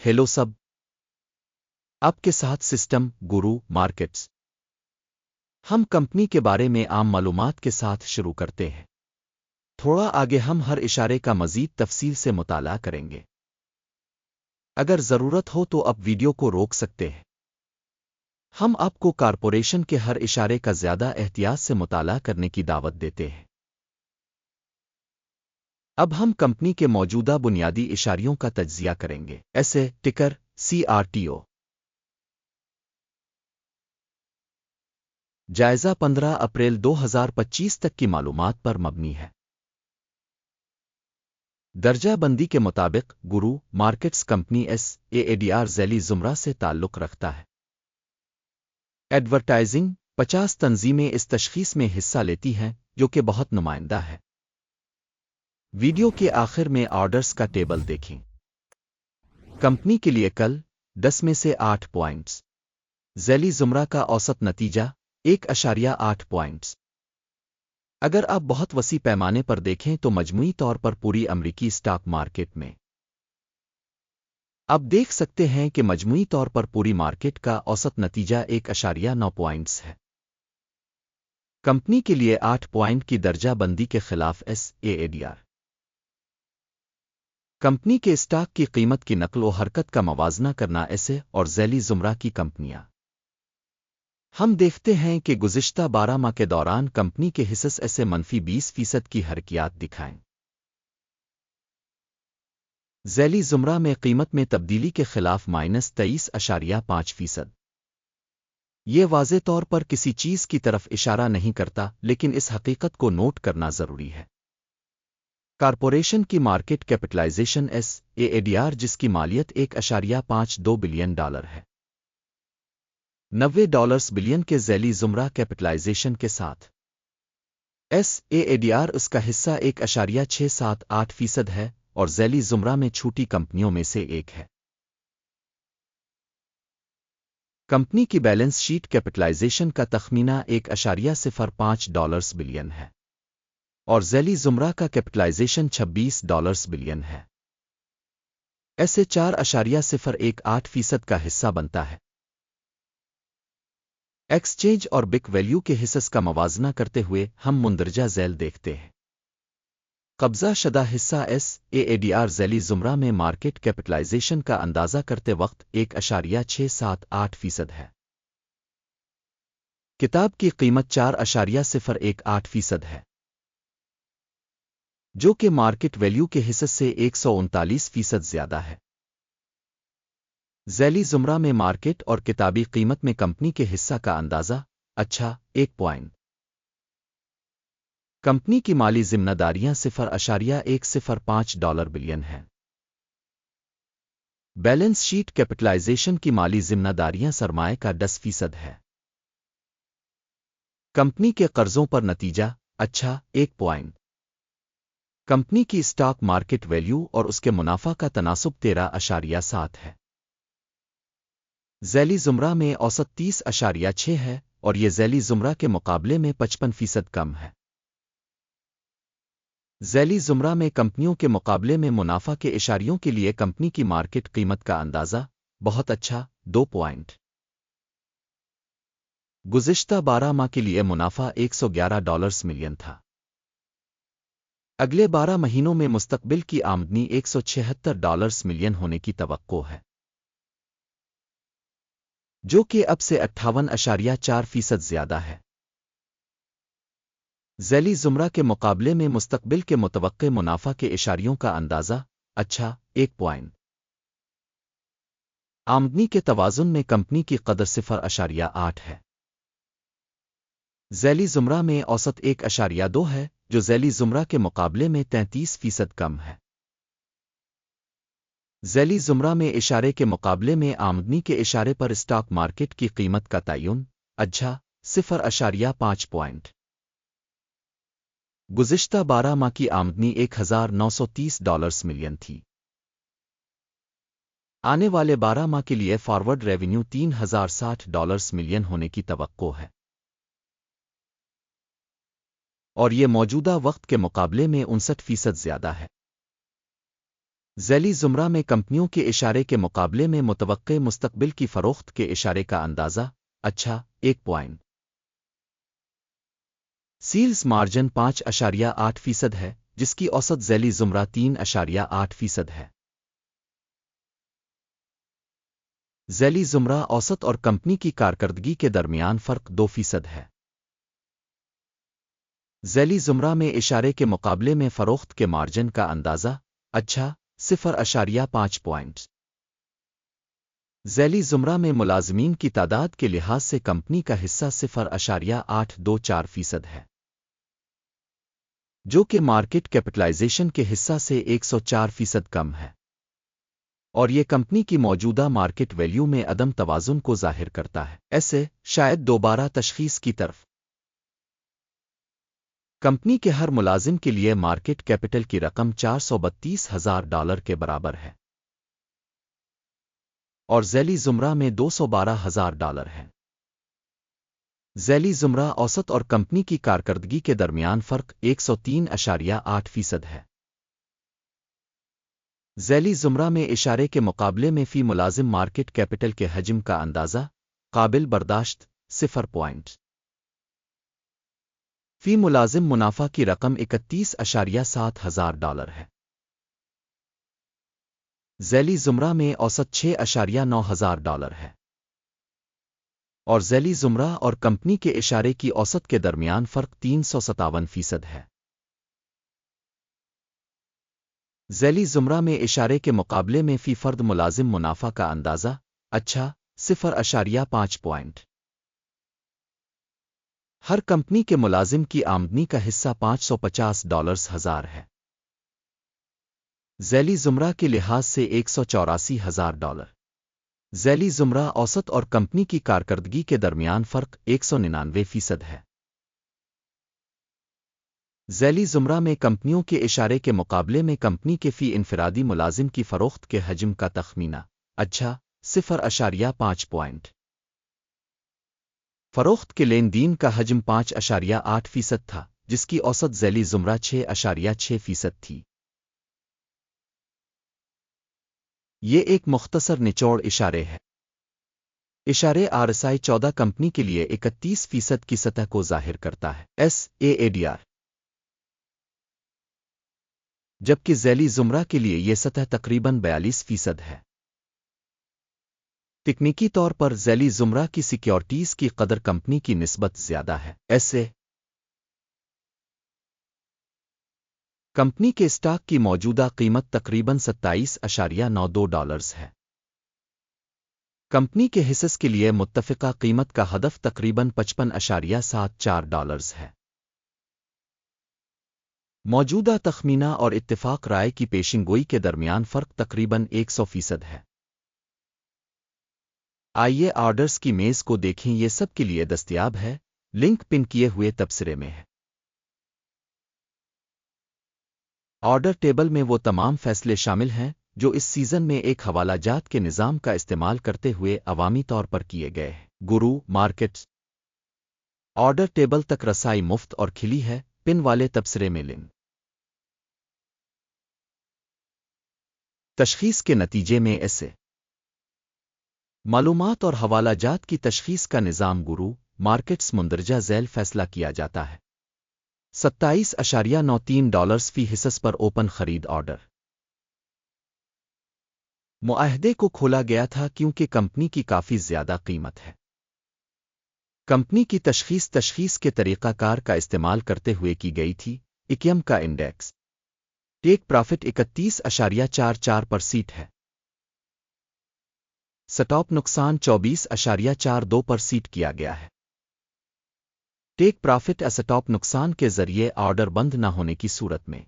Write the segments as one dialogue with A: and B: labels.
A: Hello सब, आपके साथ सिस्टम गुरु मार्केट्स। हम कंपनी के बारे में आम मालूमात के साथ शुरू करते हैं। थोड़ा आगे हम हर इशारे का मजीद तफसील से मुताला करेंगे। अगर ज़रूरत हो तो आप वीडियो को रोक सकते हैं। हम आपको कारपोरेशन के हर इशारे का ज़्यादा एहतियात से मुताला करने की दावत देते हैं। अब हम कंपनी के मौजूदा बुनियादी इशारियों का तज्जिया करेंगे। ऐसे टिकर CRTO। जायज़ा 15 अप्रैल 2025 तक की मालूमात पर मबनी है। दर्जा बंदी के मुताबिक गुरु मार्केट्स कंपनी SAADR ज़ैली ज़ुमरा से ताल्लुक़ रखता है। एडवर्टाइजिंग 50 तंजीमें इस तशख़ीस में हिस्सा लेती हैं, जो कि बहुत नुमाइंदा है। वीडियो के आखिर में ऑर्डर्स का टेबल देखें। कंपनी के लिए कल 10 में से 8 पॉइंट्स। ज़ैली ज़ुमरा का औसत नतीजा 1.8 पॉइंट्स। अगर आप बहुत वसी पैमाने पर देखें तो मजमूई तौर पर पूरी अमरीकी स्टॉक मार्केट में आप देख सकते हैं कि मजमूई तौर पर पूरी मार्केट का औसत नतीजा 1.9 पॉइंट्स है। कंपनी के लिए 8 पॉइंट की दर्जा बंदी के खिलाफ SAADR। कंपनी के स्टॉक की कीमत की नकल व हरकत का मवाजना करना ऐसे और ज़ैली ज़ुमरा की कंपनियां। हम देखते हैं कि गुज़िश्ता 12 माह के दौरान कंपनी के हिस्से ऐसे मनफी 20% की हरकियात दिखाएं। ज़ैली ज़ुमरा में कीमत में तब्दीली के खिलाफ -23.5%। ये वाज़े तौर पर किसी चीज़ की तरफ इशारा नहीं करता, लेकिन इस हकीकत को नोट करना ज़रूरी है। कारपोरेशन की मार्केट कैपिटलाइजेशन SAADR जिसकी मालियत $1.52 बिलियन है। $90 बिलियन के ज़ैली ज़ुमरा कैपिटलाइजेशन के साथ SAADR उसका हिस्सा 1.678% है और ज़ैली ज़ुमरा में छोटी कंपनियों में से एक है। कंपनी की बैलेंस शीट कैपिटलाइजेशन का तखमीना $1.05 बिलियन है और ज़ैली ज़ुमरा का कैपिटलाइजेशन $26 बिलियन है। ऐसे 4.018% का हिस्सा बनता है। एक्सचेंज और बिक वैल्यू के हिस्स का मवाजना करते हुए हम मुंदरजा झैल देखते हैं। कब्ज़ा शदा हिस्सा SAADR ज़ैली ज़ुमरा में मार्केट कैपिटलाइजेशन का अंदाज़ा करते वक्त 1.678% है। किताब की कीमत 4.018% है, जो कि मार्केट वैल्यू के हिस्से से 139% ज़्यादा है। ज़ैली ज़ुमरा में मार्केट और किताबी कीमत में कंपनी के हिस्सा का अंदाज़ा 1 पॉइंट। कंपनी की माली जिम्मेदारियां $0.105 बिलियन हैं। बैलेंस शीट कैपिटलाइजेशन की माली जिम्मेदारियां सरमाए का 10% है। कंपनी के कर्जों पर नतीजा 1 पॉइंट। कंपनी की स्टॉक मार्केट वैल्यू और उसके मुनाफा का तनासुब 13.7 है। ज़ैली ज़ुमरा में औसत 30.6 है और ये ज़ैली ज़ुमरा के मुकाबले में 55% कम है। ज़ैली ज़ुमरा में कंपनियों के मुकाबले में मुनाफा के इशारियों के लिए कंपनी की मार्केट कीमत का अंदाज़ा बहुत अच्छा 2 पॉइंट। गुज़िश्ता 12 माह के लिए मुनाफा $111 मिलियन था। अगले 12 महीनों में मुस्तकबिल की आमदनी $176 मिलियन होने की तवक्को है, जो कि अब से 58.4% ज़्यादा है। ज़ैली ज़ुमरा के मुकाबले में मुस्तकबिल के मुतवक्के मुनाफा के इशारियों का अंदाज़ा 1 पॉइंट। आमदनी के तवाज़ुन में कंपनी की कदर 0.8 है। ज़ैली ज़ुमरा में औसत 1.2 है, जो ज़ैली ज़ुमरा के मुकाबले में 33% कम है। ज़ैली ज़ुमरा में इशारे के मुकाबले में आमदनी के इशारे पर स्टॉक मार्केट की कीमत का तयन 0.5 पॉइंट। गुज़िश्ता 12 माह की आमदनी $1,930 मिलियन थी। आने वाले 12 माह के लिए फॉरवर्ड रेवेन्यू $3,060 मिलियन होने की तवक्को है और ये मौजूदा वक्त के मुकाबले में 59% ज़्यादा है। ذیلی زمرہ میں کمپنیوں کے اشارے کے مقابلے میں متوقع مستقبل کی فروخت کے اشارے کا اندازہ اچھا 1 پوائنٹ سیلز مارجن 5.8% ہے جس کی اوسط ذیلی زمرہ 3.8% ہے ذیلی زمرہ اوسط اور کمپنی کی کارکردگی کے درمیان فرق 2% ہے ذیلی زمرہ میں اشارے کے مقابلے میں فروخت کے مارجن کا اندازہ اچھا 0.5 پوائنٹ ذیلی زمرہ میں ملازمین کی تعداد کے لحاظ سے کمپنی کا حصہ 0.824% ہے جو کہ مارکیٹ کیپٹلائزیشن کے حصہ سے 104% کم ہے اور یہ کمپنی کی موجودہ مارکیٹ ویلیو میں عدم توازن کو ظاہر کرتا ہے ایسے شاید دوبارہ تشخیص کی طرف کمپنی کے ہر ملازم کے لیے مارکیٹ کیپٹل کی رقم $432,000 کے برابر ہے اور ذیلی زمرہ میں $212,000 ہے ذیلی زمرہ اوسط اور کمپنی کی کارکردگی کے درمیان فرق 103.8% ہے ذیلی زمرہ میں اشارے کے مقابلے میں فی ملازم مارکیٹ کیپٹل کے حجم کا اندازہ قابل برداشت 0 پوائنٹ فی ملازم منافع کی رقم $31,700 ہے ذیلی زمرہ میں اوسط $6,900 ہے اور ذیلی زمرہ اور کمپنی کے اشارے کی اوسط کے درمیان فرق 357% ہے ذیلی زمرہ میں اشارے کے مقابلے میں فی فرد ملازم منافع کا اندازہ اچھا 0.5 پوائنٹ ہر کمپنی کے ملازم کی آمدنی کا حصہ $550,000 ہے ذیلی زمرہ کے لحاظ سے $184,000 ذیلی زمرہ اوسط اور کمپنی کی کارکردگی کے درمیان فرق 199% ہے ذیلی زمرہ میں کمپنیوں کے اشارے کے مقابلے میں کمپنی کے فی انفرادی ملازم کی فروخت کے حجم کا تخمینہ اچھا 0.5 پوائنٹ فروخت کے لین دین کا حجم 5.8% تھا جس کی اوسط ذیلی زمرہ 6.6% تھی یہ ایک مختصر نچوڑ اشارے ہے اشارے RSI 14 کمپنی کے لیے 31% کی سطح کو ظاہر کرتا ہے SAADR جبکہ ذیلی زمرہ کے لیے یہ سطح تقریباً 42% ہے تکنیکی طور پر ذیلی زمرہ کی سیکیورٹیز کی قدر کمپنی کی نسبت زیادہ ہے ایسے کمپنی کے اسٹاک کی موجودہ قیمت تقریباً $27.92 ہے کمپنی کے حصص کے لیے متفقہ قیمت کا ہدف تقریباً $55.74 ہے موجودہ تخمینہ اور اتفاق رائے کی پیشن گوئی کے درمیان فرق تقریباً 100% ہے آئیے آرڈرز کی میز کو دیکھیں یہ سب کے لیے دستیاب ہے لنک پن کیے ہوئے تبصرے میں ہے آرڈر ٹیبل میں وہ تمام فیصلے شامل ہیں جو اس سیزن میں ایک حوالہ جات کے نظام کا استعمال کرتے ہوئے عوامی طور پر کیے گئے ہیں گرو مارکیٹس آرڈر ٹیبل تک رسائی مفت اور کھلی ہے پن والے تبصرے میں لنک تشخیص کے نتیجے میں ایسے معلومات اور حوالہ جات کی تشخیص کا نظام گرو مارکیٹس مندرجہ ذیل فیصلہ کیا جاتا ہے $27.93 فی حصص پر اوپن خرید آرڈر معاہدے کو کھولا گیا تھا کیونکہ کمپنی کی کافی زیادہ قیمت ہے کمپنی کی تشخیص کے طریقہ کار کا استعمال کرتے ہوئے کی گئی تھی اکیم کا انڈیکس ٹیک پرافٹ 31.44% ہے سٹاپ نقصان 24.42% کیا گیا ہے ٹیک پرافٹ اسٹاپ نقصان کے ذریعے آرڈر بند نہ ہونے کی صورت میں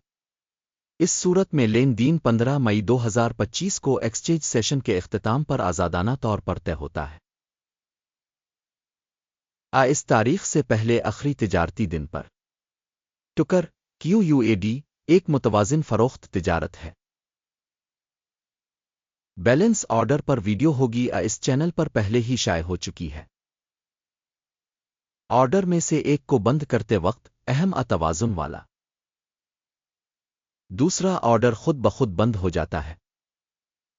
A: اس صورت میں لین دین 15 مئی 2025 کو ایکسچینج سیشن کے اختتام پر آزادانہ طور پر طے ہوتا ہے اس تاریخ سے پہلے آخری تجارتی دن پر ٹکر QUAD ایک متوازن فروخت تجارت ہے بیلنس آرڈر پر ویڈیو ہوگی اس چینل پر پہلے ہی شائع ہو چکی ہے آرڈر میں سے ایک کو بند کرتے وقت اہم توازن والا دوسرا آرڈر خود بخود بند ہو جاتا ہے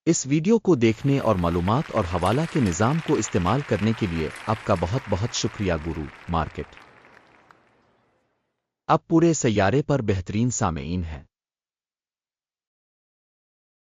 A: اس ویڈیو کو دیکھنے اور معلومات اور حوالہ کے نظام کو استعمال کرنے کے لیے آپ کا بہت بہت شکریہ گورو مارکیٹ اب پورے سیارے پر بہترین سامعین ہیں۔